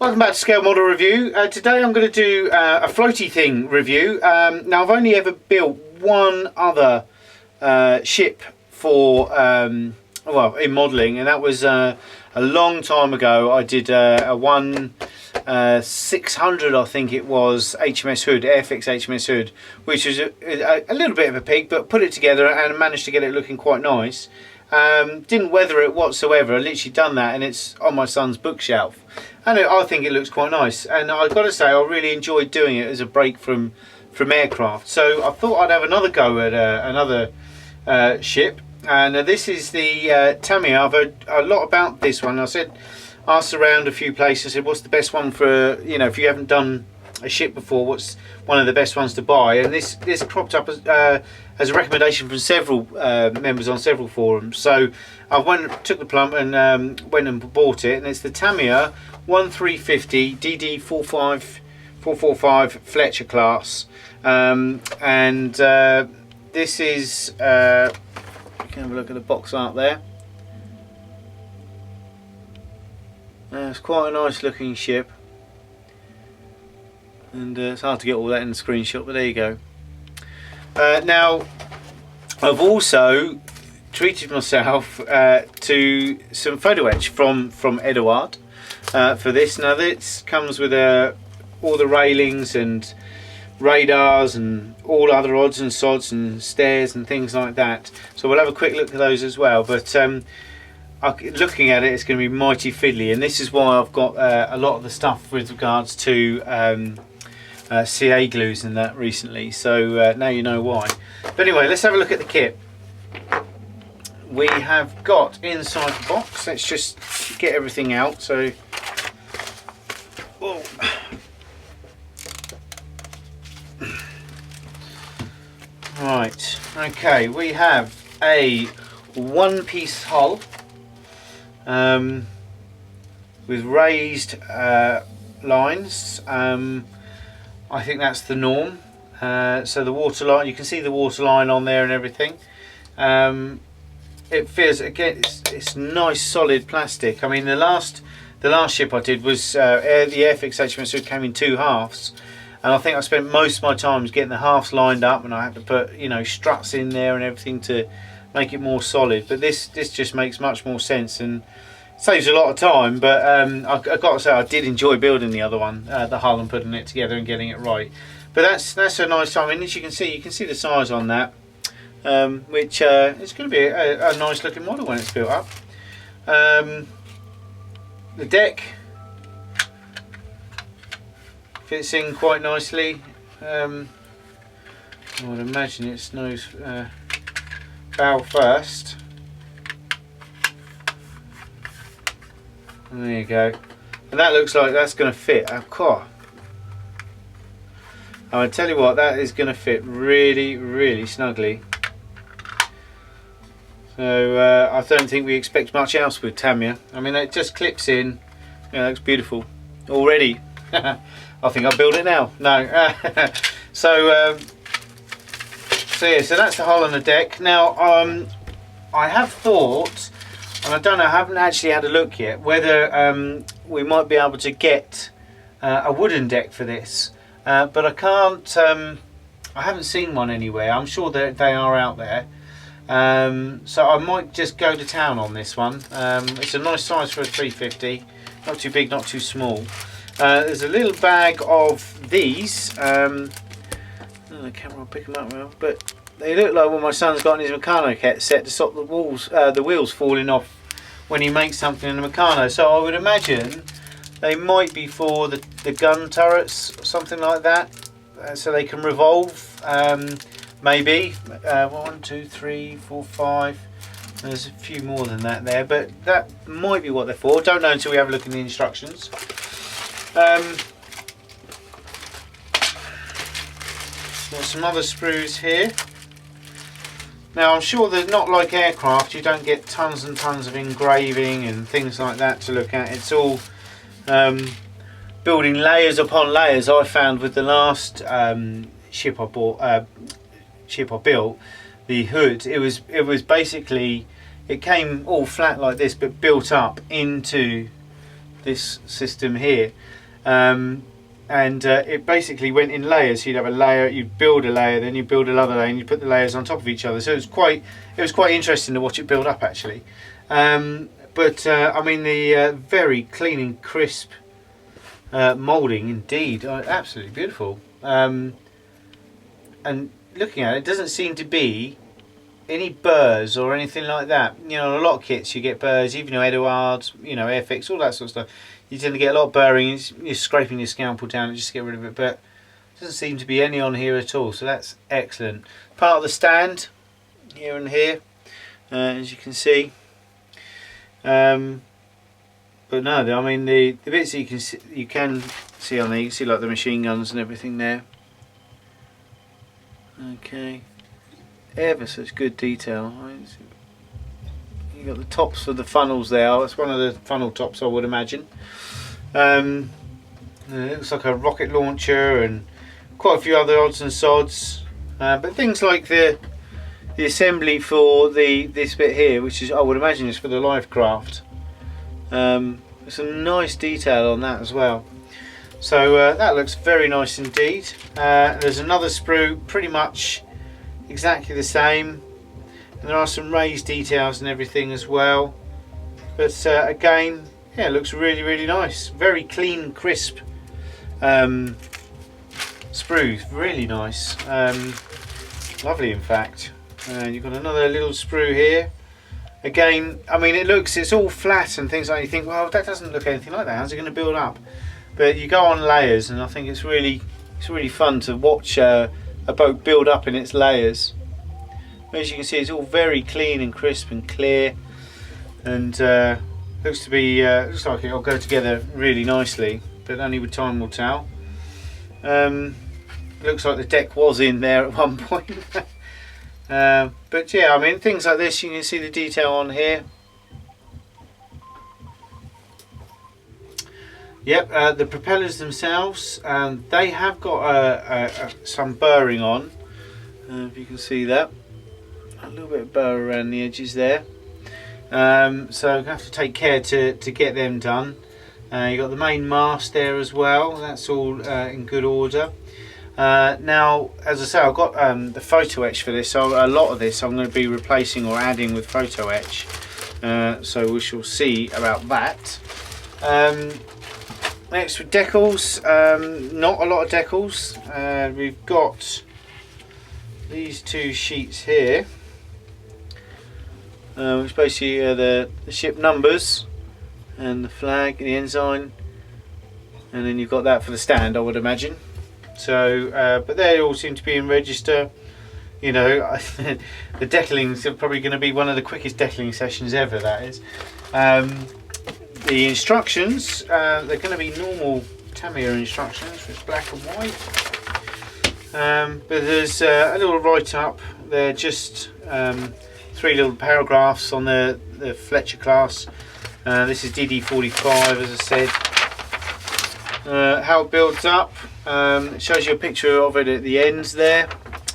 Welcome back to Scale Model Review. Today I'm going to do a floaty thing review. Now I've only ever built one other ship for, well, in modelling, and that was a long time ago. I did a 600, I think it was, HMS Hood, Airfix HMS Hood, which was a little bit of a pig, but put it together and managed to get it looking quite nice. Didn't weather it whatsoever. I literally done that, and it's on my son's bookshelf, and I think it looks quite nice. And I've got to say, I really enjoyed doing it as a break from aircraft. So I thought I'd have another go at another ship, and this is the Tamiya. I've heard a lot about this one. Asked around a few places, said what's the best one for, you know, if you haven't done a ship before, what's one of the best ones to buy? And this cropped up as a recommendation from several members on several forums. So I took the plump and went and bought it, and it's the Tamiya 1350 DD445 Fletcher class, and this is you can have a look at the box art there. It's quite a nice looking ship, and it's hard to get all that in the screenshot, but there you go. Now I've also treated myself to some photo etch from Eduard for this. Now this comes with all the railings and radars and all other odds and sods and stairs and things like that, so we'll have a quick look at those as well. But looking at it, it's going to be mighty fiddly, and this is why I've got a lot of the stuff with regards to CA glues and that recently, so now you know why. But anyway, let's have a look at the kit. We have got inside the box, let's just get everything out. So whoa. Right, okay, we have a one-piece hull with raised lines. I think that's the norm. So the water line, you can see the water line on there and everything. It feels, again, it's nice solid plastic. I mean, the last ship I did was the Airfix HMS Hood came in two halves, and I think I spent most of my time getting the halves lined up, and I had to put, you know, struts in there and everything to make it more solid. But this just makes much more sense and saves a lot of time. But I've got to say, I did enjoy building the other one, the hull, and putting it together and getting it right. But that's a nice time. And as you can see the size on that, which it's going to be a nice looking model when it's built up. The deck fits in quite nicely. I would imagine it's nose bow first. And there you go. And that looks like that's going to fit. I tell you what, that is going to fit really, really snugly. So I don't think we expect much else with Tamiya. I mean, it just clips in. Yeah, it looks beautiful already. I think I'll build it now. No. So yeah, so that's the hull on the deck. Now I have thought, and I don't know, I haven't actually had a look yet, whether we might be able to get a wooden deck for this, but I can't. I haven't seen one anywhere. I'm sure that they are out there, so I might just go to town on this one. It's a nice size for a 350, not too big, not too small. There's a little bag of these. The camera will pick them up well, but they look like what my son's got in his Meccano set to stop the wheels falling off when he makes something in the Meccano. So I would imagine they might be for the gun turrets or something like that, so they can revolve. Maybe 1, 2, 3, 4, 5. There's a few more than that there, but that might be what they're for. Don't know until we have a look in the instructions. There's some other sprues here. Now I'm sure that, not like aircraft, you don't get tons and tons of engraving and things like that to look at. It's all building layers upon layers. I found with the last ship I built, the hood, it was basically, it came all flat like this but built up into this system here. It basically went in layers. You'd have a layer, you'd build a layer, then you build another layer, and you put the layers on top of each other. So it was quite interesting to watch it build up, actually. I mean, the very clean and crisp moulding indeed, absolutely beautiful. And looking at it, it doesn't seem to be any burrs or anything like that. You know, a lot of kits you get burrs, even your Eduards, you know, Airfix, all that sort of stuff. You tend to get a lot of burring. You're scraping your scalpel down just to get rid of it, but doesn't seem to be any on here at all, so that's excellent. Part of the stand here and here, as you can see. But no, I mean the bits that you can see on there, you can see like the machine guns and everything there. Okay, ever such good detail. You got the tops for the funnels there. That's one of the funnel tops, I would imagine. It looks like a rocket launcher and quite a few other odds and sods. But things like the assembly for this bit here, which is, I would imagine, is for the live craft. There's some nice detail on that as well. So that looks very nice indeed. There's another sprue, pretty much exactly the same. And there are some raised details and everything as well. But again, yeah, it looks really, really nice. Very clean, crisp sprues, really nice. Lovely, in fact. You've got another little sprue here. Again, I mean, it's all flat and things like that. You think, well, that doesn't look anything like that. How's it going to build up? But you go on layers, and I think it's really fun to watch a boat build up in its layers. As you can see, it's all very clean and crisp and clear, and looks like it'll go together really nicely, but only with time will tell. Looks like the deck was in there at one point. But yeah, I mean, things like this, you can see the detail on here. Yep, the propellers themselves, they have got some burring on, if you can see that. A little bit of burr around the edges there. So you have to take care to get them done. You've got the main mast there as well, that's all in good order. Now, as I say, I've got the photo etch for this, so a lot of this I'm going to be replacing or adding with photo etch. So we shall see about that. Next with decals, not a lot of decals. We've got these two sheets here, which basically are the ship numbers and the flag and the ensign, and then you've got that for the stand, I would imagine. So, but they all seem to be in register. You know, the decalings are probably going to be one of the quickest decaling sessions ever, that is. The instructions, they're going to be normal Tamiya instructions, with black and white. But there's a little write-up. They're just 3 little paragraphs on the Fletcher class. This is DD445, as I said. How it builds up. It shows you a picture of it at the ends there.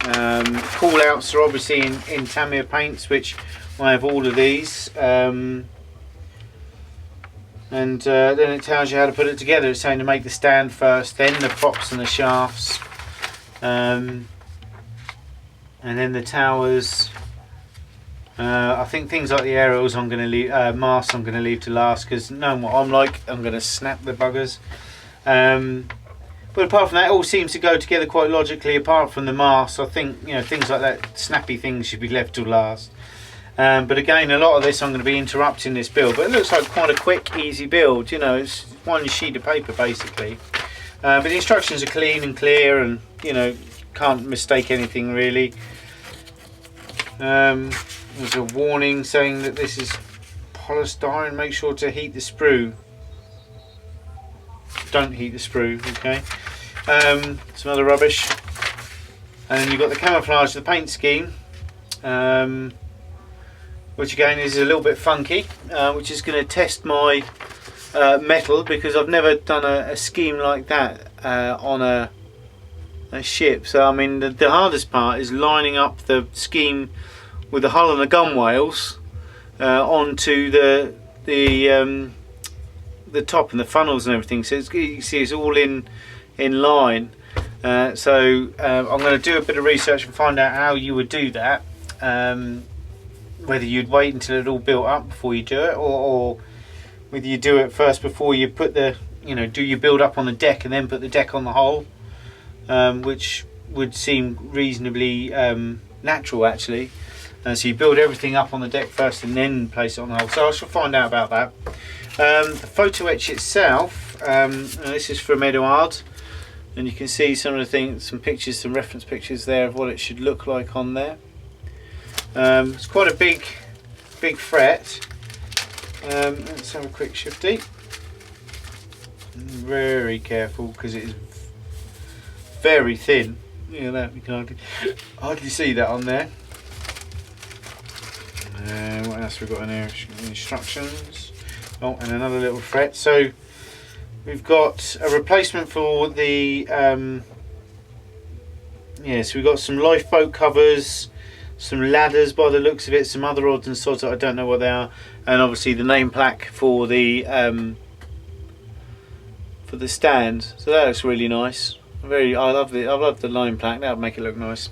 Call outs are obviously in Tamiya paints, which I have all of these. And then it tells you how to put it together. It's saying to make the stand first, then the props and the shafts, and then the towers. I think things like the aerials I'm going to leave, masts I'm going to leave to last, because knowing what I'm like, I'm going to snap the buggers. But apart from that, it all seems to go together quite logically. Apart from the masts, I think, you know, things like that, snappy things should be left till last. But again, a lot of this I'm going to be interrupting this build, but it looks like quite a quick, easy build. You know, it's one sheet of paper basically. But the instructions are clean and clear, and you know, can't mistake anything really. There's a warning saying that this is polystyrene. Make sure to heat the sprue. Don't heat the sprue, okay? Some other rubbish. And then you've got the camouflage, the paint scheme. Which again is a little bit funky, which is going to test my metal, because I've never done a scheme like that on a ship. So I mean, the hardest part is lining up the scheme with the hull and the gunwales onto the the top and the funnels and everything, so it's, you can see it's all in line. So I'm going to do a bit of research and find out how you would do that, whether you'd wait until it all built up before you do it, or whether you do it first before you put the, you know, do you build up on the deck and then put the deck on the hole, which would seem reasonably natural actually. So you build everything up on the deck first and then place it on the hole. So I shall find out about that. The photo etch itself, this is from Eduard, and you can see some of the things, some pictures, some reference pictures there of what it should look like on there. It's quite a big fret. Let's have a quick shifty. Very careful because it is very thin. You know, you can hardly see that on there. What else we've got in here? Instructions. Oh, and another little fret. So we've got a replacement for the so we've got some lifeboat covers, some ladders by the looks of it, some other odds and sods that I don't know what they are, and obviously the name plaque for the stand. So that looks really nice. I love the line plaque. That would make it look nice.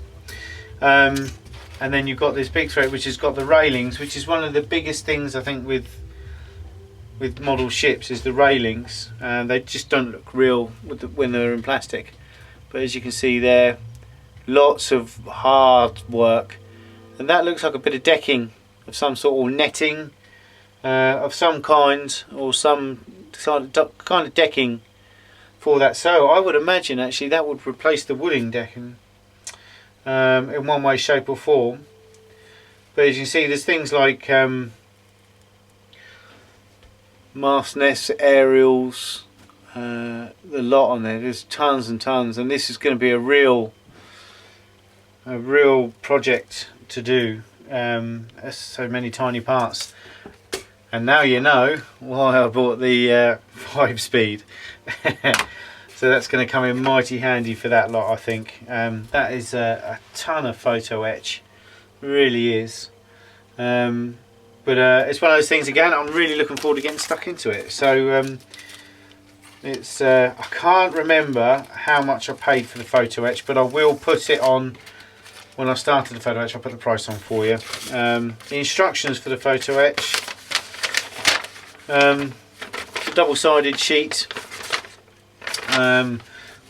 And then you've got this big thread which has got the railings, which is one of the biggest things I think with model ships, is the railings. They just don't look real when they're in plastic, but as you can see there, lots of hard work, and that looks like a bit of decking of some sort, or netting of some kind, or some kind of decking for that. So I would imagine actually that would replace the wooden decking in one way, shape or form. But as you see, there's things like mast nests, aerials, the lot on there. There's tons and tons, and this is going to be a real project to do. There's so many tiny parts, and now you know why I bought the 5-speed. So that's going to come in mighty handy for that lot, I think. That is a ton of photo etch, really is. But it's one of those things, again, I'm really looking forward to getting stuck into it. So it's I can't remember how much I paid for the photo etch, but I will put it on when I started the photo etch. I'll put the price on for you. The instructions for the photo etch, a double-sided sheet.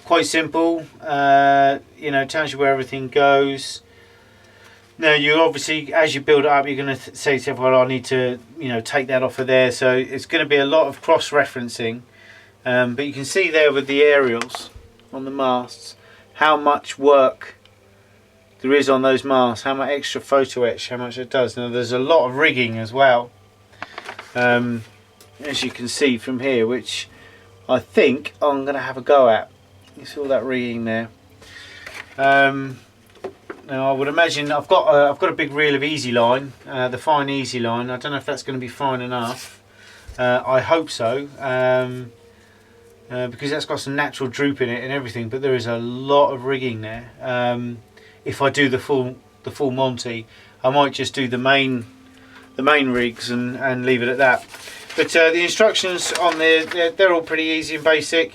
Quite simple, you know, tells you where everything goes. Now you obviously, as you build it up, you're going to say to yourself, well, I need to, you know, take that off of there. So it's going to be a lot of cross-referencing, but you can see there with the aerials on the masts how much work there is on those masts, how much extra photo etch, how much it does. Now there's a lot of rigging as well, as you can see from here, which I think I'm going to have a go at. You see all that rigging there. Now I would imagine I've got a big reel of easy line, the fine easy line. I don't know if that's going to be fine enough. I hope so, because that's got some natural droop in it and everything. But there is a lot of rigging there. If I do the full Monty, I might just do the main rigs and leave it at that. But the instructions on there, they're all pretty easy and basic.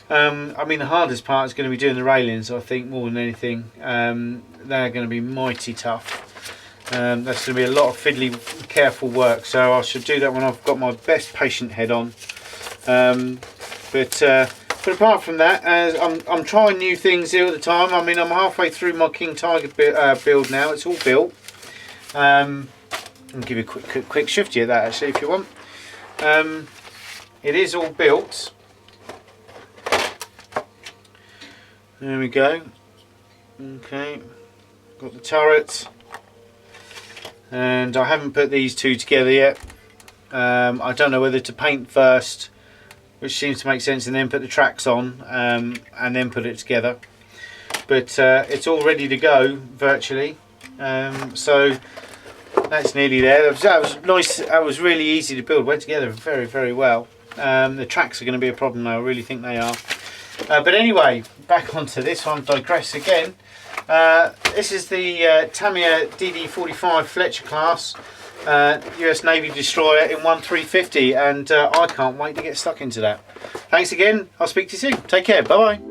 I mean, the hardest part is going to be doing the railings, I think, more than anything. They're going to be mighty tough. That's going to be a lot of fiddly, careful work. So I should do that when I've got my best patient head on. But apart from that, I'm trying new things here at the time. I mean, I'm halfway through my King Tiger build now. It's all built. I'll give you a quick shifty at that actually, if you want. It is all built. There we go. Okay, got the turret, and I haven't put these two together yet. I don't know whether to paint first, which seems to make sense, and then put the tracks on, and then put it together. But it's all ready to go virtually. So that's nearly there. That was nice. That was really easy to build. Went together very, very well. The tracks are going to be a problem though. I really think they are. But anyway, back onto this one. Digress again. This is the Tamiya DD445 Fletcher class. US Navy destroyer in 1350, and I can't wait to get stuck into that. Thanks again. I'll speak to you soon. Take care. Bye bye.